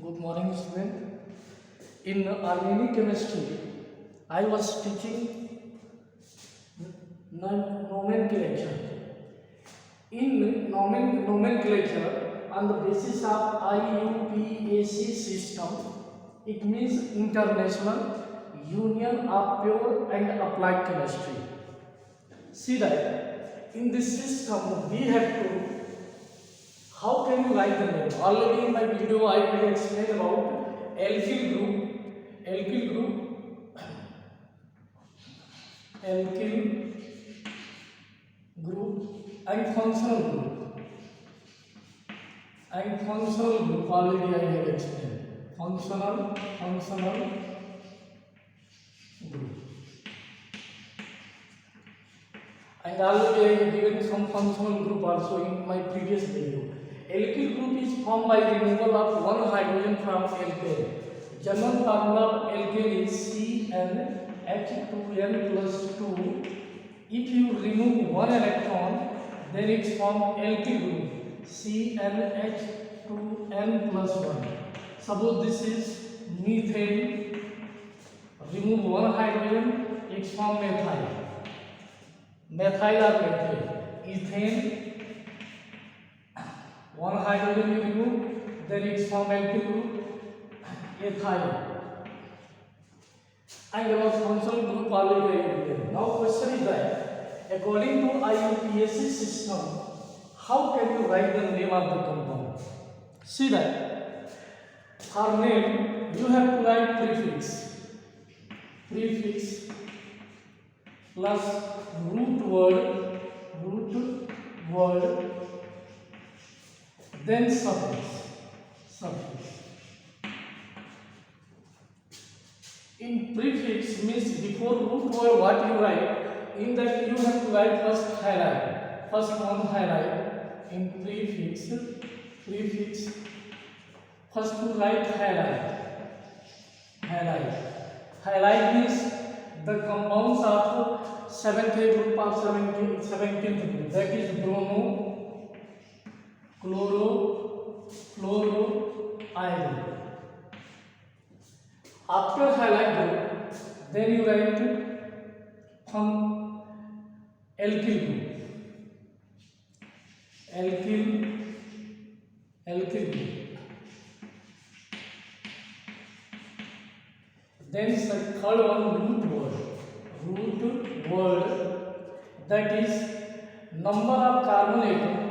Good morning, student. In organic chemistry, I was teaching nomenclature. In nomenclature, on the basis of IUPAC system, it means International Union of Pure and Applied Chemistry. See that in this system, we have to how can you write the name? Already in my video I will explain about alkyl group and functional group already I have explained. Functional group. And already I have given some functional group also in my previous video. Alkyl group is formed by removal of one hydrogen from alkane. General formula of alkane is CnH2n plus 2. If you remove one electron, then it's formed alkyl group CnH2n plus 1. Suppose this is methane. Remove one hydrogen, it's formed methyl. Methyl or methane. Ethane. One hydrogen you remove, then it's formed alkyl group, ethyl. And about functional group already I have given. Now question is that according to IUPAC system, how can you write the name of the compound? See that for name you have to write prefix plus root word, then suffix. In prefix means before root word what you write, in that you have to write first halide. First one halide. In prefix first to write halide. Halide means the compounds of 7th group of 17th group, that is bromo, chloro, iodine. After halide group, then you write from alkyl group. Then the third one root word, that is number of carbon atom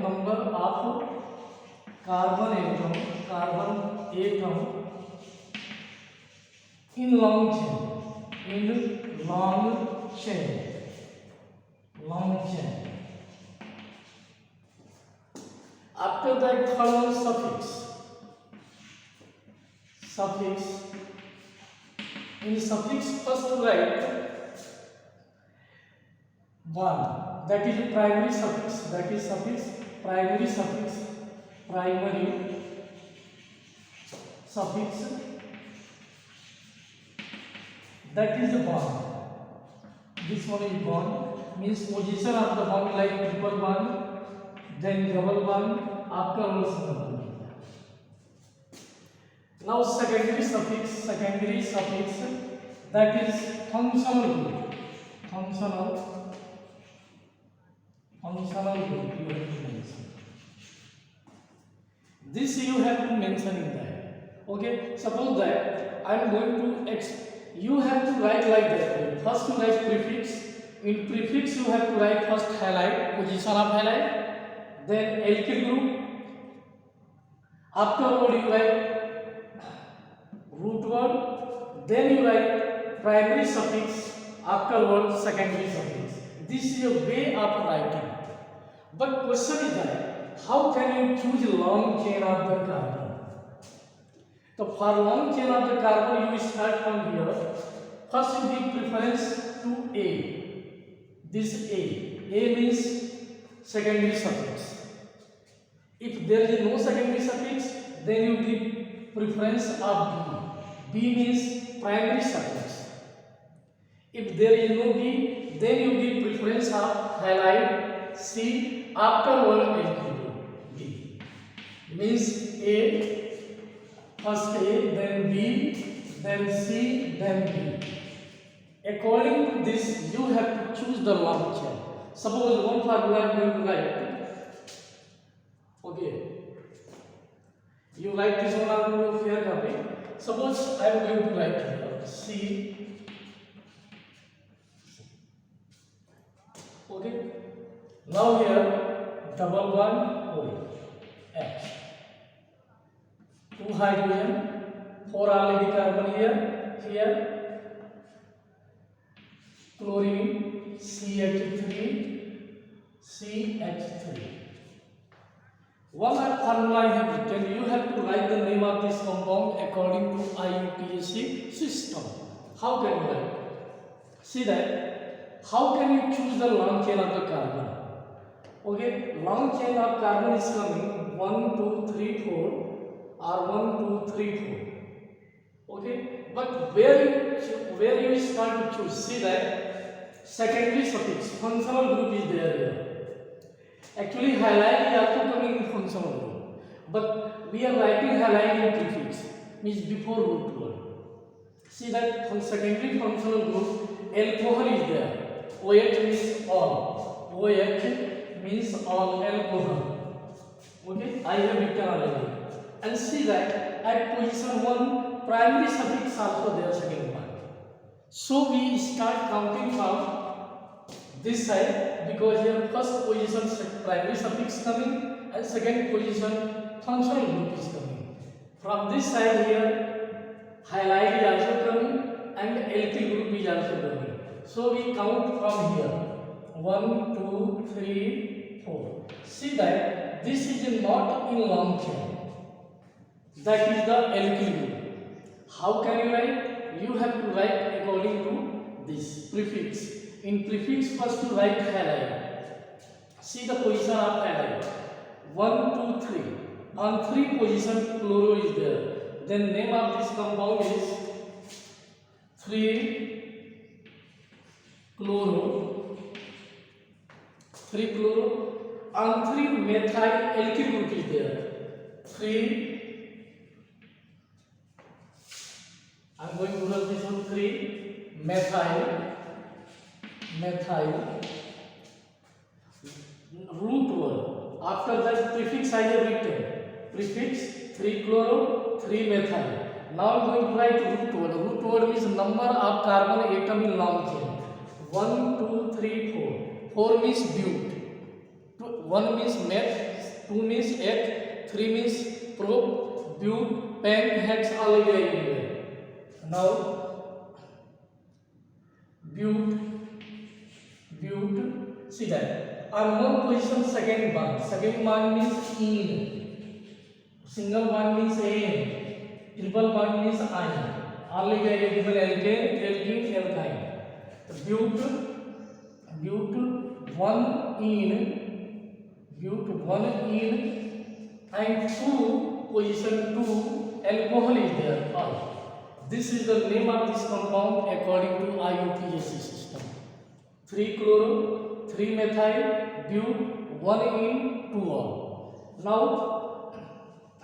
in long chain. After that third one suffix. In suffix first write one, that is primary suffix, primary suffix, that is the bond. This one is bond, means position of the bond like triple bond, then double bond, after all single bond. Now secondary suffix, that is functional group. Functional group you have to mention. This you have to mention in that. Okay, suppose that I am going to you have to write like that. First you write prefix. In prefix you have to write first halide, position of halide, then alkyl group. Afterward you write root word, then you write primary suffix, afterward secondary suffix. This is a way of writing. But question is that how can you choose long chain of the carbon? So for long chain of the carbon you start from here. First you give preference to A. This A means secondary suffix. If there is no secondary suffix, then you give preference of B. B means primary suffix. If there is no B, then you give preference of halide C, afterward alkyl group B. Means A First A, then B, then C, then D. According to this, you have to choose the long chain. Suppose one formula I am going to write. Okay. You write this one on your fair copy. Suppose I am going to write here C. Okay. Now here double bond O H. 2 hydrogen, 4 already carbon here chlorine CH3 CH3. One formula I have written, you have to write the name of this compound according to IUPAC system. How can you write? See that, how can you choose the long chain of the carbon? Okay, long chain of carbon is coming 1, 2, 3, 4 or 1, 2, 3, 4. Okay, but where you start to choose? See that secondary suffix functional group is there here. Actually, halide is also coming in functional group, but we are writing halide in prefix, means before root word. See that from secondary functional group, alcohol is there. OH means all. OH means all alcohol. Okay, I have written already. And see that at position 1, primary suffix also there, second one. So we start counting from this side, because here first position primary suffix coming and second position functional group is coming. From this side here halide is also coming and alkyl group is also coming. So we count from here 1, 2, 3, 4. See that this is not in long chain. That is the alkyl group. How can you write? You have to write according to this prefix. In prefix, first you write halide. See the position of halide. 1, 2, 3. On 3 position, chloro is there. Then name of this compound is 3 chloro. 3 chloro. On 3 methyl alkyl group is there. 3. I am going to write this one 3 methyl root word. After that prefix I have written. Prefix 3 chloro, 3 methyl. Now I am going to write root word. Root word means number of carbon atom in long chain. 1, 2, 3, 4. 4 means but. 1 means meth, 2 means eth, 3 means prop, but, pen, hex, all everywhere. Now but, see that on one position second bond means in, single bond means an, triple bond means ion, all given alkane, alkyne. But 1 in and 2 position 2 alcohol is there. This is the name of this compound according to IUPAC system. 3 chloro, 3 methyl, but, 1 in, 2 all. Now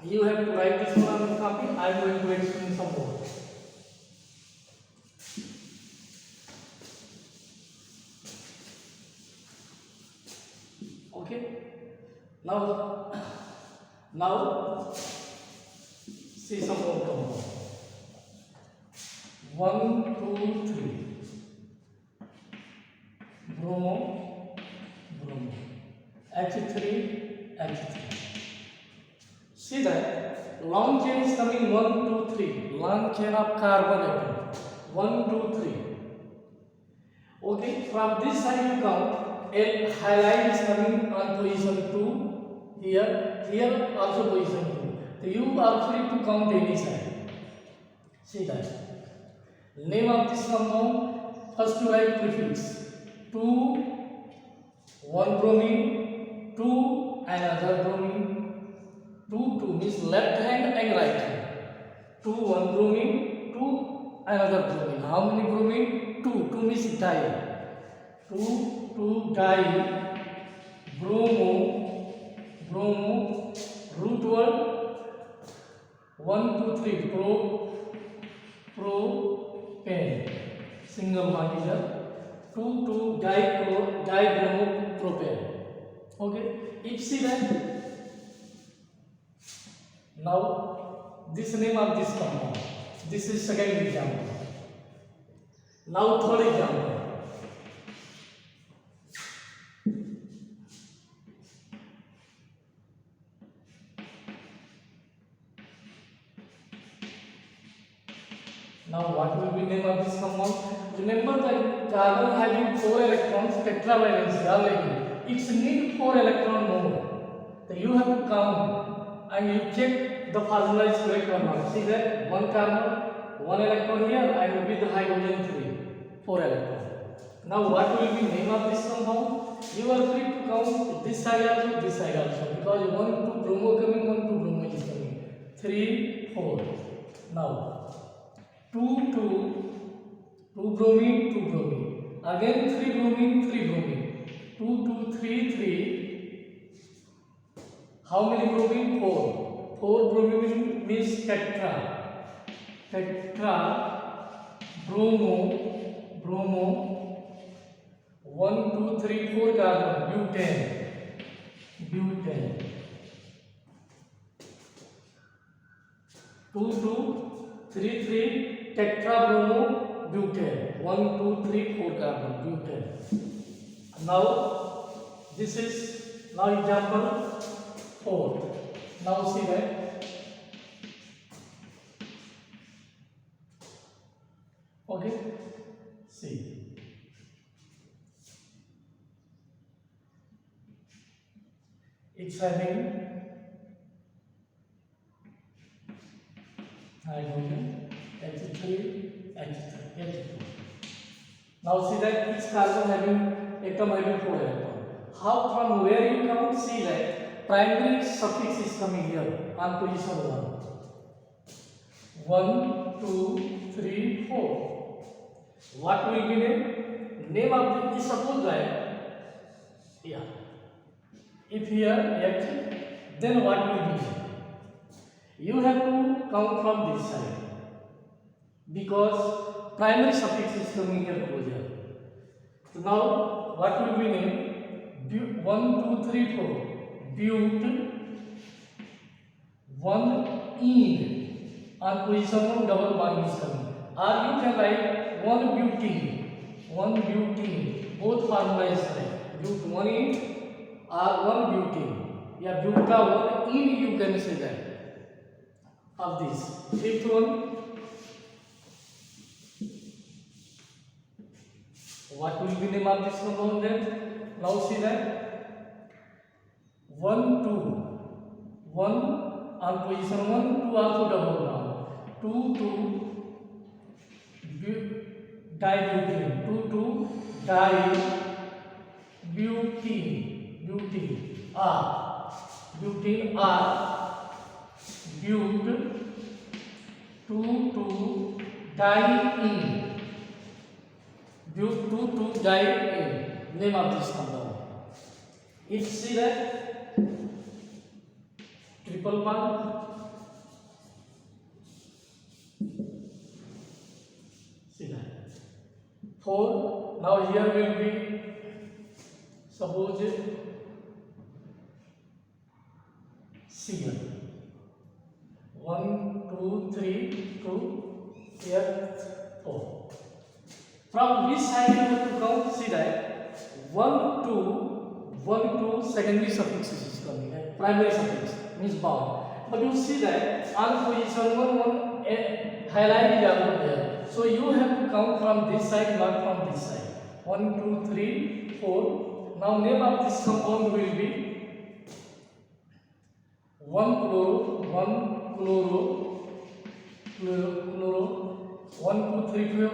you have to write this one on the copy. I am going to explain some more. Okay. Now see some more compound. 1, 2, 3. Bromo, H3. See that long chain is coming 1, 2, 3. Long chain of carbon atom 1, 2, 3. Okay, from this side you count. Halide is coming on position 2. Here also position 2. So you are free to count any side. See that. Name of this compound, first you write prefix 2, 1 bromine, 2 another bromine, 2 means left hand and right hand, 2 1 bromine, 2 another bromine. How many bromine? 2 means di, 2 di, bromo, root word 1 2 3 propane, single bond is there. 2 2 dibromopropane. Okay, if see that now this name of this compound, this is second example. Now third example. Now what will be name of this compound? Remember that carbon having 4 electrons, tetravalence already. It's need 4 electron more. So you have to count and you check the formula is correct or not. See that one carbon, 1 electron here and with the hydrogen 3, 4 electron. Now what will be name of this compound? You are free to count this side also, because 1 2 bromo coming, 1 2 bromo is coming. 3 4. Now 2 bromine, 2 bromine. Again 3 bromine, 3 bromine. 2 2 3 3. How many bromine? 4. 4 bromine means tetra. Tetra bromo 1 2 3 4 carbon butane. 2 2 3 3 tetrabromo butane. 1 2 3 4 carbon butane. Now this is now example 4. Now see that. Okay, see. It's having hydrogen H3 H2. Now see that each carbon atom having 4 electron. How from where you count? See that primary suffix is coming here on position 1 2 3 4. What will be name? Name of the suppose that if here H, then what will be? You have to count from this side because primary suffix is coming here closer. So now what will be name? 1 2 3 4. But 1 in on position 1 double bond is coming. Or you can write 1 butene. Both formula is correct. But 1 in or 1 butene. Yeah, buta 1 in you can say that. Of this. Fifth one. What will be name of this compound then? Now see that 1 2 1 on position 1 2 also double bond 2 2 dibutene 2 dibutene R butene R but 2 diene but 2 diene name of this compound. If see that triple bond see that 4. Now here will be suppose Cl 1 2 3 2 here 4. From which side you have to count? See that 1 2 secondary suffix is coming. Primary suffix means bound. But you see that on position 1 highlight is also there. So you have to count from this side, not from this side. 1 2 3 4. Now name of this compound will be 1 chloro 1 2 3 4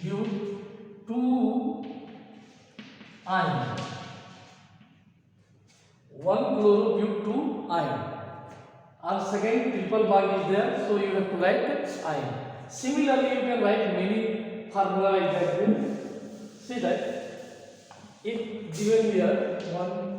but 2 ion 1 chloro but 2 ion. And second triple bond is there, so you have to write ion. Similarly you can write many formula like that. See that if given here 1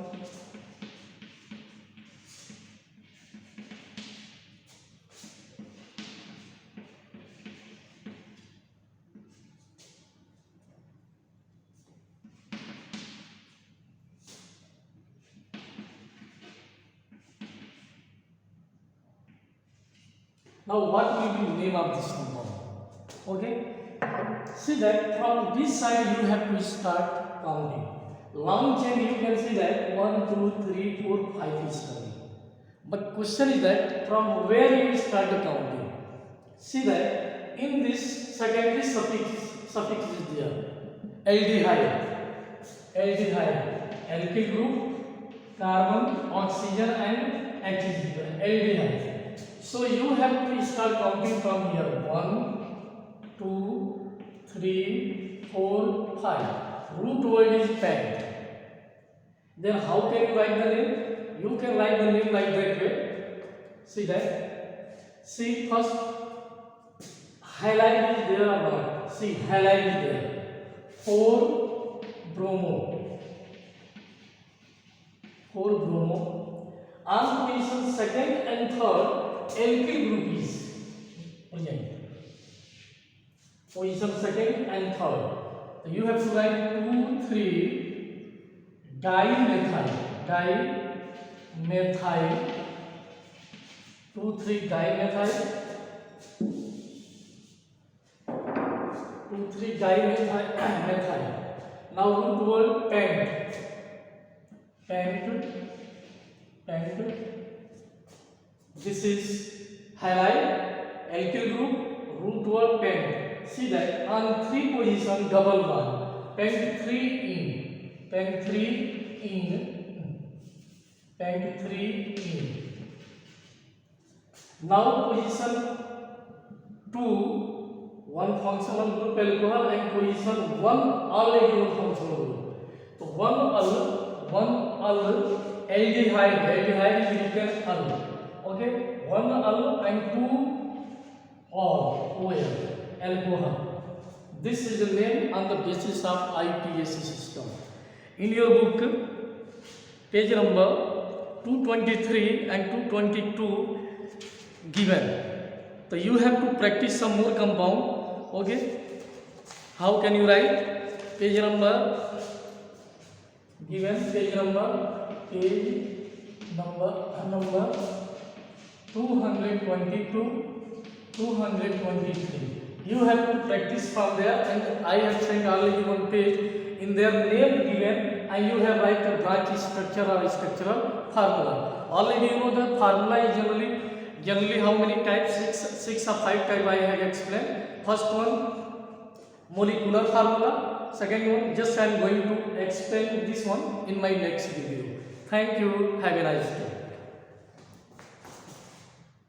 Now what will be the name of this compound? Okay. See that from this side you have to start counting. Long chain you can see that 1, 2, 3, 4, 5 is coming. But question is that from where you start the counting. See that in this secondary suffix is there. Aldehyde, alkyl group, carbon, oxygen and H2. Aldehyde. So you have to start counting from here. 1, 2, 3, 4, 5. Root word is pent. Then how can you write the name? You can write the name like that way. See that? See first halide is there or not? See halide is there. 4 bromo. On position second and third, alkyl group is present. Position second and third. So you have to write 2, 3 dimethyl. 2, 3 dimethyl. 2, 3 dimethyl. Now root word pent. This is halide, alkyl group, root word pent. See that on 3 position double bond. Pent 3 in. Now position 2, one functional group alcohol and position 1 already one functional group. So 1 aldehyde is written al. Okay, 1 al and 2 ol, alcohol. This is the name on the basis of IPAC system. In your book, page number 223 and 222 given. So you have to practice some more compound. Okay, how can you write? Page number given, page number 222, 223. You have to practice from there, and I have sent already one page in their name given, and you have write the branch structure or structural formula. Already you know the formula is generally how many types? 6 or 5 types I have explained. First one molecular formula. Second one just I am going to explain this one in my next video. Thank you. Have a nice day.